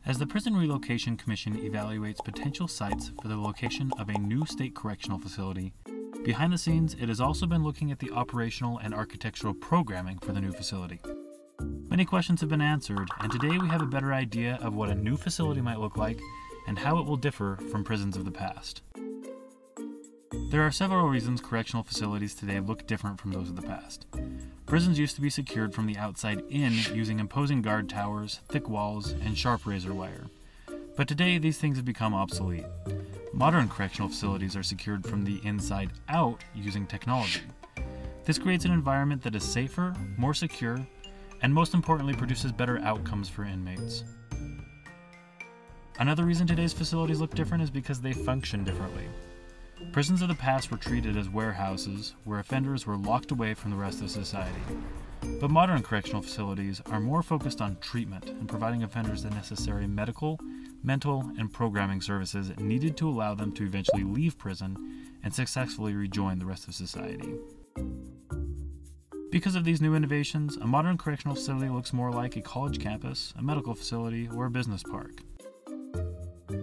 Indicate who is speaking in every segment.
Speaker 1: As the Prison Relocation Commission evaluates potential sites for the location of a new state correctional facility, behind the scenes it has also been looking at the operational and architectural programming for the new facility. Many questions have been answered, and today we have a better idea of what a new facility might look like and how it will differ from prisons of the past. There are several reasons correctional facilities today look different from those of the past. Prisons used to be secured from the outside in using imposing guard towers, thick walls, and sharp razor wire. But today these things have become obsolete. Modern correctional facilities are secured from the inside out using technology. This creates an environment that is safer, more secure, and most importantly produces better outcomes for inmates. Another reason today's facilities look different is because they function differently. Prisons of the past were treated as warehouses where offenders were locked away from the rest of society. But modern correctional facilities are more focused on treatment and providing offenders the necessary medical, mental, and programming services needed to allow them to eventually leave prison and successfully rejoin the rest of society. Because of these new innovations, a modern correctional facility looks more like a college campus, a medical facility, or a business park.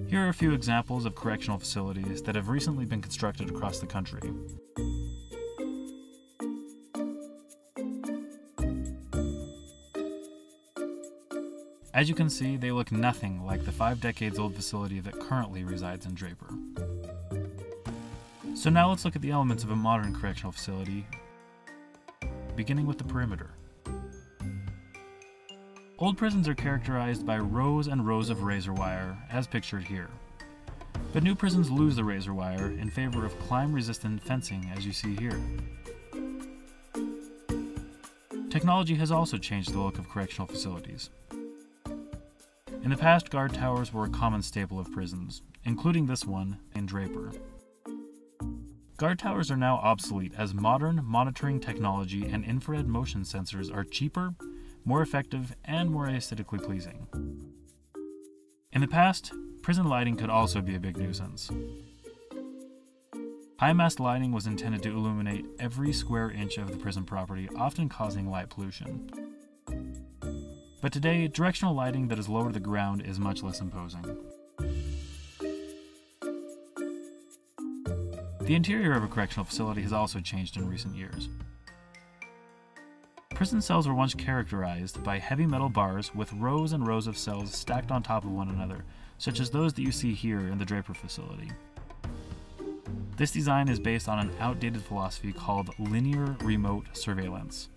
Speaker 1: Here are a few examples of correctional facilities that have recently been constructed across the country. As you can see, they look nothing like the 5 decades old facility that currently resides in Draper. So now let's look at the elements of a modern correctional facility, beginning with the perimeter. Old prisons are characterized by rows and rows of razor wire, as pictured here. But new prisons lose the razor wire in favor of climb-resistant fencing, as you see here. Technology has also changed the look of correctional facilities. In the past, guard towers were a common staple of prisons, including this one in Draper. Guard towers are now obsolete as modern monitoring technology and infrared motion sensors are cheaper, more effective, and more aesthetically pleasing. In the past, prison lighting could also be a big nuisance. High-mast lighting was intended to illuminate every square inch of the prison property, often causing light pollution. But today, directional lighting that is lower to the ground is much less imposing. The interior of a correctional facility has also changed in recent years. Prison cells were once characterized by heavy metal bars with rows and rows of cells stacked on top of one another, such as those that you see here in the Draper facility. This design is based on an outdated philosophy called linear remote surveillance.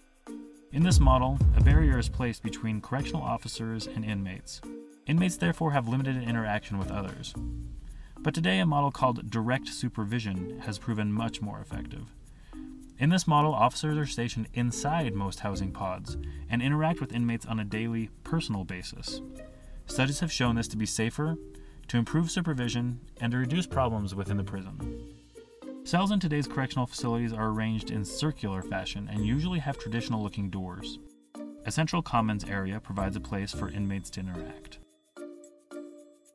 Speaker 1: In this model, a barrier is placed between correctional officers and inmates. Inmates therefore have limited interaction with others. But today, a model called direct supervision has proven much more effective. In this model, officers are stationed inside most housing pods and interact with inmates on a daily, personal basis. Studies have shown this to be safer, to improve supervision, and to reduce problems within the prison. Cells in today's correctional facilities are arranged in circular fashion and usually have traditional-looking doors. A central commons area provides a place for inmates to interact.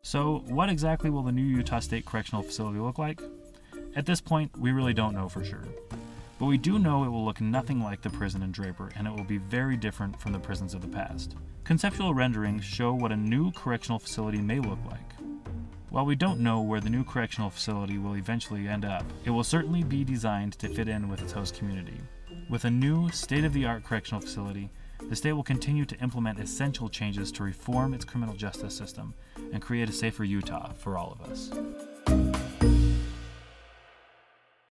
Speaker 1: So, what exactly will the new Utah State Correctional Facility look like? At this point, we really don't know for sure. But we do know it will look nothing like the prison in Draper, and it will be very different from the prisons of the past. Conceptual renderings show what a new correctional facility may look like. While we don't know where the new correctional facility will eventually end up, it will certainly be designed to fit in with its host community. With a new, state-of-the-art correctional facility, the state will continue to implement essential changes to reform its criminal justice system and create a safer Utah for all of us.